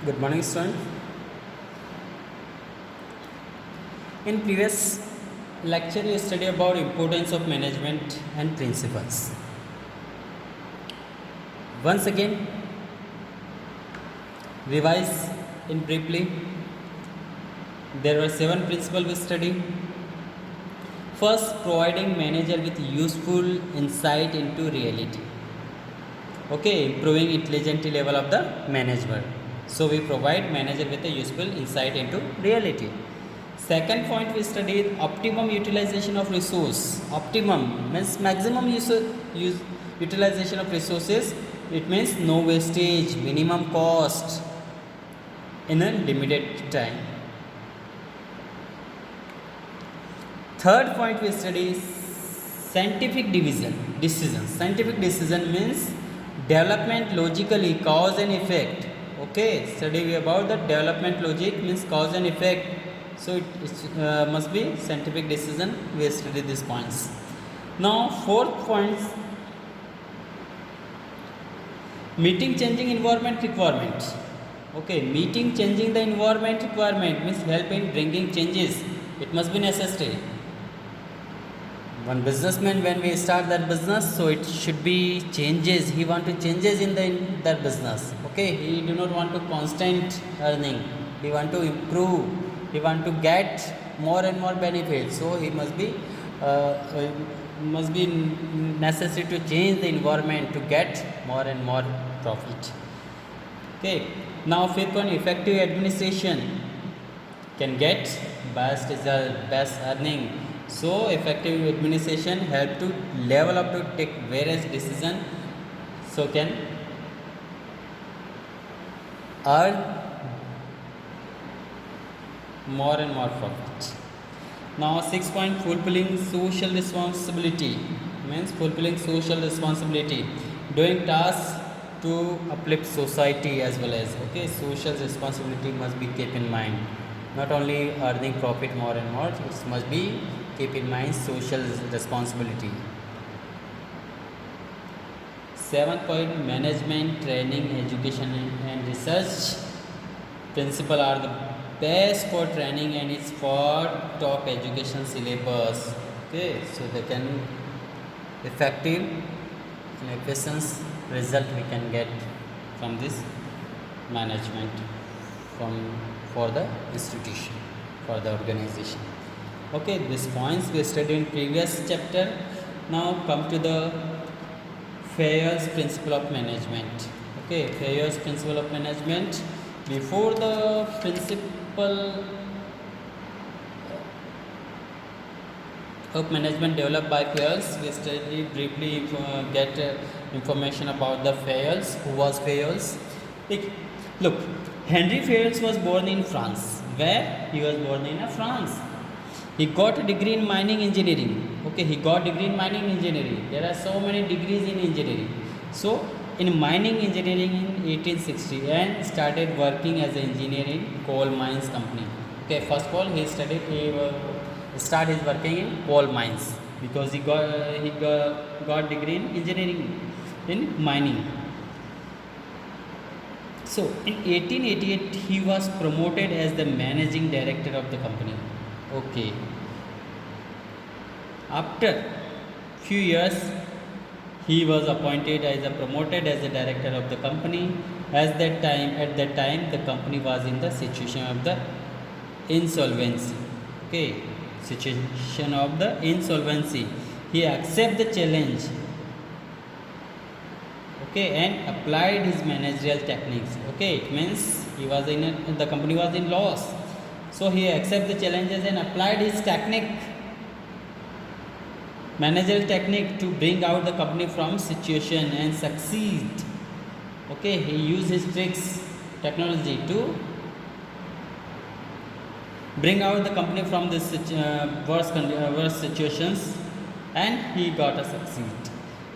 Good morning, student. In previous lecture, we studied about importance of management and principles. Once again, revise in briefly. There were 7 principles we studied. First, providing manager with useful insight into reality. Okay, improving intelligence level of the management. So we provide manager with a useful insight into reality. Second point we studied optimum utilization of resource. Optimum means maximum utilization of resources. It means no wastage, minimum cost in a limited time. Third point we study scientific decision. Scientific decision means development logically, cause and effect. Okay, study about the development logic means cause and effect. So it must be scientific decision. We study these points. Now fourth point, meeting changing environment requirement. Okay, meeting changing the environment requirement means help in bringing changes. It must be necessary. One businessman, when we start that business, so it should be changes. He want to changes in that business. Okay, he do not want to constant earning. He want to improve. He want to get more and more benefits. So he must be necessary to change the environment to get more and more profit. Okay. Now fifth one, effective administration can get best result, best earning. So effective administration help to level up to take various decision. So can earn more and more profit. Now 6 point, fulfilling social responsibility means fulfilling social responsibility, doing tasks to uplift society as well as social responsibility must be kept in mind. Not only earning profit more and more, it must be keep in mind social responsibility. 7th point, management, training, education and research principle are the best for training and it's for top education syllabus. Okay, so they can effective and efficient result we can get from this management for the institution, for the organization. Okay, these points we studied in previous chapter. Now come to the Fayer's principle of management. Okay, Fayer's principle of management. Before the principle of management developed by Fayers, we study briefly get information about the Fayers. Who was Fayers? Look, Henry Fayers was born in France. Where? He was born in France. He got a degree in mining engineering. Okay, he got degree in mining engineering. There are so many degrees in engineering. So, in mining engineering in 1860 and started working as an engineer in coal mines company. Okay, first of all he started his working in coal mines because he got degree in engineering in mining. So, in 1888 he was promoted as the managing director of the company. Okay. After few years, he was appointed as promoted as the director of the company. At that time, the company was in the situation of the insolvency. Okay, situation of the insolvency. He accepted the challenge. Okay, and applied his managerial techniques. Okay, it means the company was in loss. So he accepted the challenges and applied his managerial technique to bring out the company from situation and succeed. Okay, he used his tricks, technology to bring out the company from this worst situations, and he got a succeed.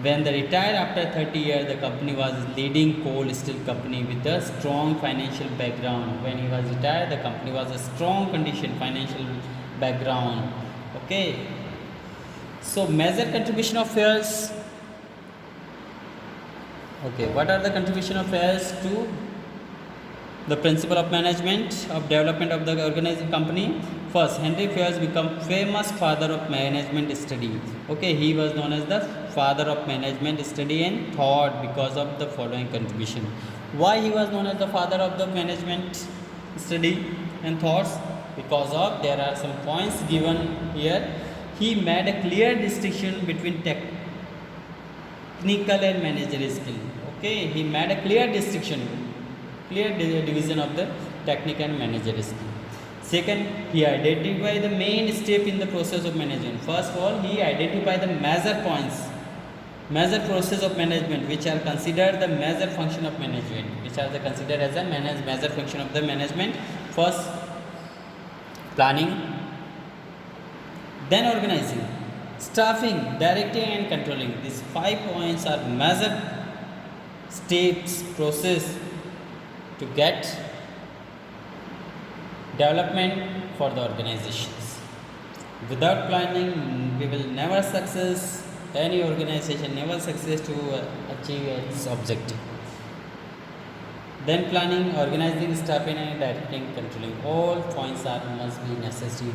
When they retired after 30 years, the company was leading coal steel company with a strong financial background. When he was retired, the company was a strong financial background. Okay. So major contribution of Fayers. Okay, what are the contribution of Fayers to The principle of management of development of the organized company. First, Henry Fay's become famous father of management study. Okay, he was known as the father of management study and thought because of the following contribution. Why he was known as the father of the management study and thoughts? Because of there are some points given here. He made a clear distinction between technical and managerial skill. Okay, he made a clear distinction, clear division of the technical and managerial skill. Second, he identified the main step in the process of management. First of all, he identified the major points, major process of management, which are considered the major function of management, which are considered as a major function of the management. First, planning, then organizing, staffing, directing and controlling. These 5 points are major steps, process to get development for the organizations. Without planning, we will never success, any organization never success to achieve its objective. Then planning, organizing, staffing and directing, controlling. All points must be necessary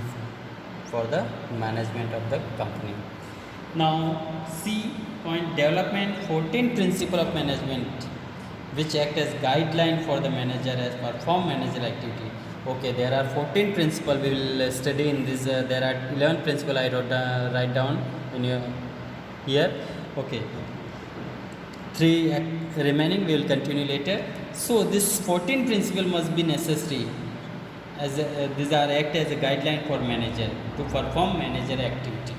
for the management of the company. Now, C point, development 14 principle of management which act as guideline for the manager as perform managerial activity. Okay, there are 14 principles we will study in this. There are 11 principles I write down in your here. Okay, 3 remaining we will continue later. So this 14 principle must be necessary as these are act as a guideline for manager to perform managerial activity.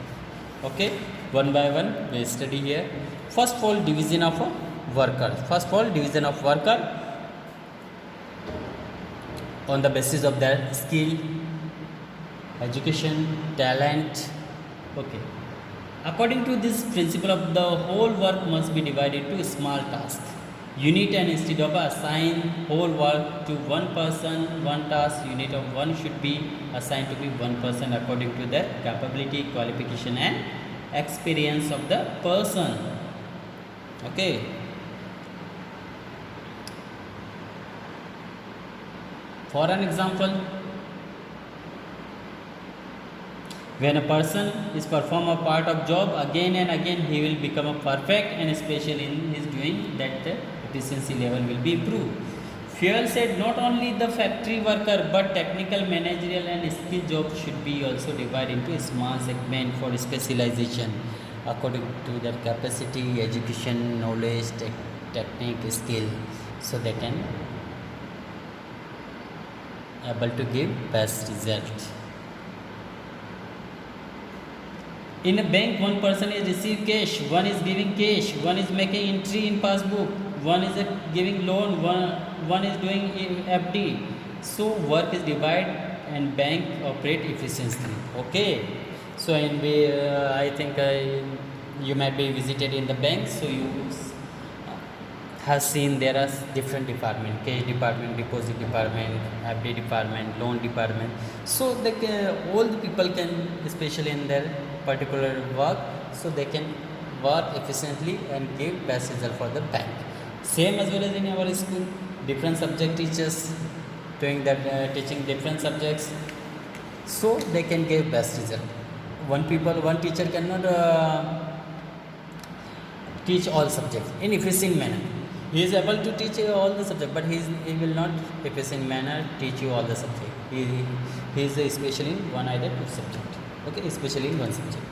Okay, one by one we study here. First of all, division of a worker. First of all, division of worker on the basis of their skill, education, talent. Okay. According to this principle of the whole work must be divided into small tasks. Unit, and instead of assign whole work to one person, one task, unit of one should be assigned to be one person according to their capability, qualification and experience of the person. Okay. For an example, when a person is perform a part of job again and again, he will become a perfect, and especially in his doing that the efficiency level will be improved. Fuel said not only the factory worker but technical, managerial and skill jobs should be also divided into a small segment for specialization according to their capacity, education, knowledge, technique, skill, so they can able to give best result. In a bank, one person is receiving cash, one is giving cash, one is making entry in passbook, one is giving loan, one is doing FD. So work is divided and bank operate efficiently. Okay. So in I think you might be visited in the bank, so you have seen there are different department, cash department, deposit department, FD department, loan department. So all the people can, especially in their particular work, so they can work efficiently and give best result for the bank. Same as well as in our school, different subject teachers doing that, teaching different subjects, so they can give best result. One teacher cannot teach all subjects in efficient manner. He is able to teach all the subjects, but he will not efficient manner teach you all the subject. He is especially in one either two subject. Okay, especially in one subject.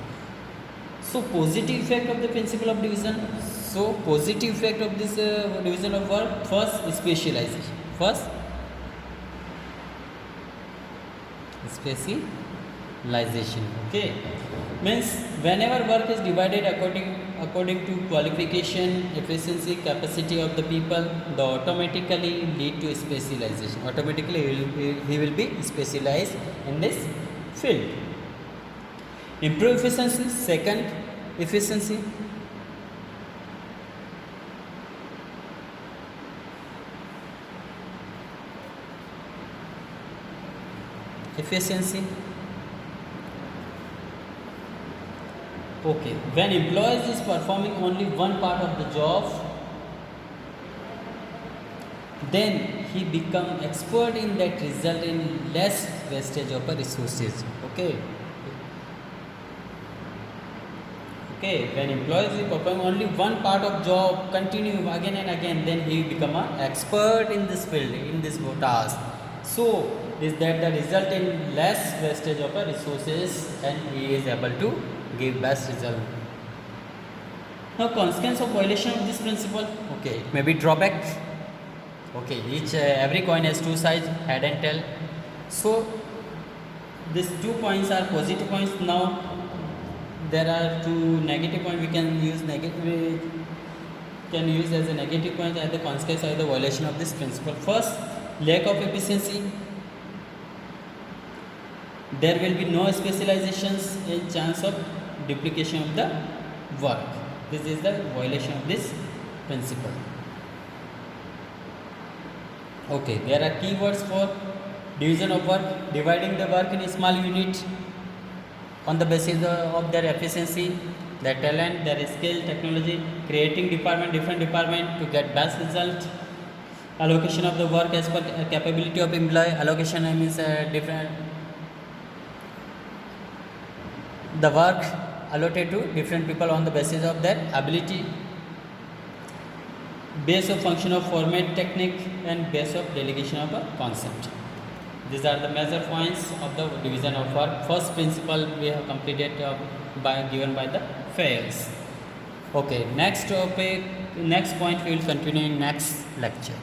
So positive effect of the principle of division. So positive effect of this division of work. First, specialization. First, specialization. Okay, means whenever work is divided according to qualification, efficiency, capacity of the people, the automatically lead to specialization. Automatically he will be specialized in this field. Improve efficiency. Second, efficiency. Efficiency. Okay, when employees is performing only one part of the job, then he become expert in that result in less wastage of resources. Okay. Okay, when employees will perform only one part of job, continue again and again, then he will become an expert in this field, in this task. So, is that the result in less wastage of resources, and he is able to give best result. Now, consequence of violation of this principle, okay, it may be drawback. Okay, every coin has two sides, head and tail. So, these 2 points are positive points. Now, there are 2 negative points. We can use as a negative point as the consequence of the violation of this principle. First, lack of efficiency. There will be no specializations and chance of duplication of the work. This is the violation of this principle. Okay, there are keywords for division of work, dividing the work in small units on the basis of their efficiency, their talent, their skill, technology, creating different department to get best result, allocation of the work as per capability of employee, allocation means the work allotted to different people on the basis of their ability, base of function of format technique, and base of delegation of a concept. These are the major points of the division of work. First principle we have completed given by the Fayes. Okay, next topic, next point we will continue in next lecture.